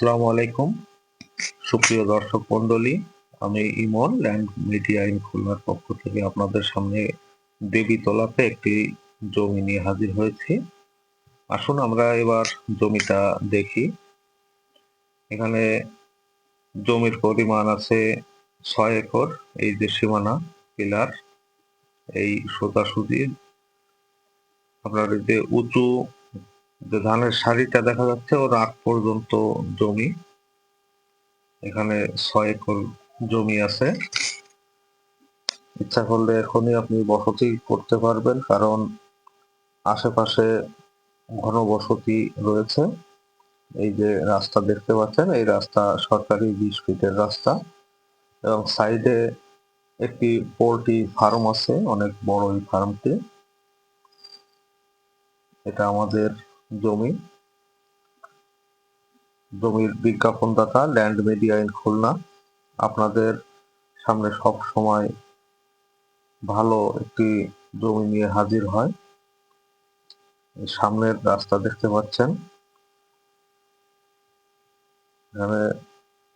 আসসালামু আলাইকুম সুপ্রিয় দর্শক মন্ডলী, আমি ইমন ল্যান্ড মিডিয়া ইন খুলনার পক্ষ থেকে আপনাদের সামনে দেবীতলাতে একটি জমি নিয়ে হাজির হয়েছি। আসুন আমরা এবার জমিটা দেখি। এখানে জমির পরিমাণ আছে 6 একর। এই যে সীমানা পিলার, এই সোজাসুজি আপনার এই যে উঁচু যে ধানের সারিটা দেখা যাচ্ছে ওর আগ পর্যন্ত জমি। এখানে 6 একর জমি আছে। ইচ্ছা করলে এখনই আপনি বসতি করতে পারবেন, কারণ আশেপাশে ঘনবসতি রয়েছে। এই যে রাস্তা দেখতে পাচ্ছেন, এই রাস্তা সরকারি 20 ফিটের রাস্তা, এবং সাইডে একটি পোল্ট্রি ফার্ম আছে, অনেক বড় এই ফার্মটি। এটা আমাদের জমি। জমির বিজ্ঞাপনদাতা ল্যান্ড মিডিয়া ইন খুলনা আপনাদের সামনে সব সময় ভালো একটি জমি নিয়ে হাজির হয়। সামনের রাস্তা দেখতে পাচ্ছেন, এখানে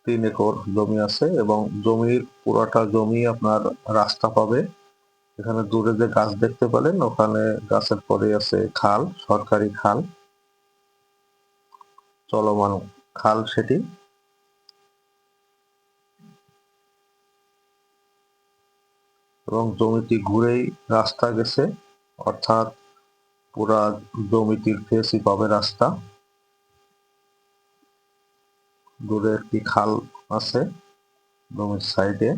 3 একর জমি আছে এবং জমির পুরাটা জমি আপনার রাস্তা পাবে। এখানে দূরে যে গাছ দেখতে পেলেন, ওখানে গাছের পরে আছে খাল, সরকারি খাল, চলমান খাল সেটি। এবং জমিটি ঘুরেই রাস্তা গেছে, অর্থাৎ পুরা জমিটির ফেসই পাবে রাস্তা। দূরে একটি খাল আছে জমির সাইডে,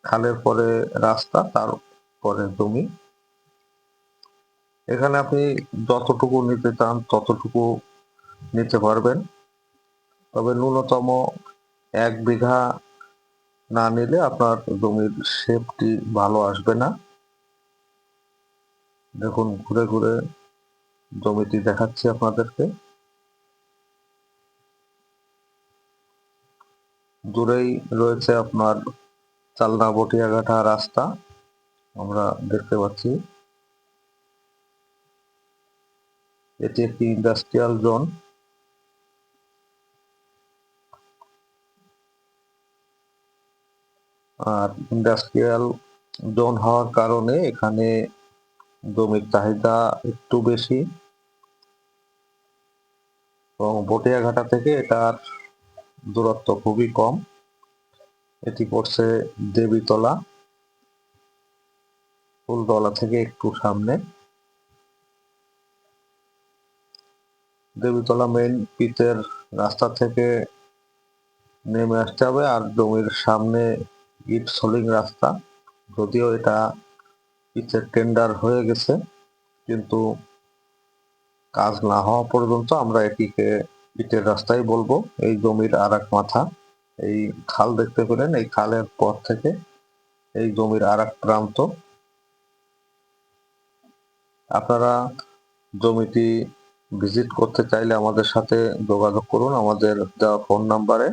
খালের পরে রাস্তা, তারপরে জমি। এখানে আপনি যতটুকু নিতে চান ততটুকু নিতে পারবেন, তবে ন্যূনতম 1 বিঘা না নিলে আপনার জমির শেপটি ভালো আসবে না। দেখুন, ঘুরে ঘুরে জমিটি দেখাচ্ছি আপনাদেরকে। দূরেই রয়েছে আপনার চালনা বটিয়াঘাটা রাস্তা, আমরা দেখতে পাচ্ছি। এটি একটি ইন্ডাস্ট্রিয়াল জোন। আর ইন্ডাস্ট্রিয়াল জোন হওয়ার কারণে এখানে জমির চাহিদা একটু বেশি, এবং বটিয়াঘাটা থেকে এটার দূরত্ব খুবই কম। এটি পড়ছে দেবীতলা, ফুলতলা থেকে একটু সামনে। দেবীতলা মেইন পিচের রাস্তা থেকে নেমে আসতে হবে, আর জমির সামনে ইট সোলিং রাস্তা। যদিও এটা পিচের টেন্ডার হয়ে গেছে, কিন্তু কাজ না হওয়া পর্যন্ত আমরা এটিকে ইটের রাস্তাই বলবো। এই জমির আর এক মাথা, এই খাল দেখতে পেলেন, এই খালের পর থেকে এই জমির আর এক প্রান্ত। আপনারা জমিটি ভিজিট করতে চাইলে আমাদের সাথে যোগাযোগ করুন আমাদের দেওয়া ফোন নাম্বারে,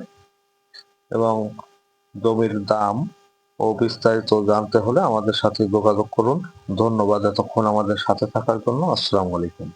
এবং জমির দাম ও বিস্তারিত জানতে হলে আমাদের সাথে যোগাযোগ করুন। ধন্যবাদ এতক্ষণ আমাদের সাথে থাকার জন্য। আসসালামু আলাইকুম।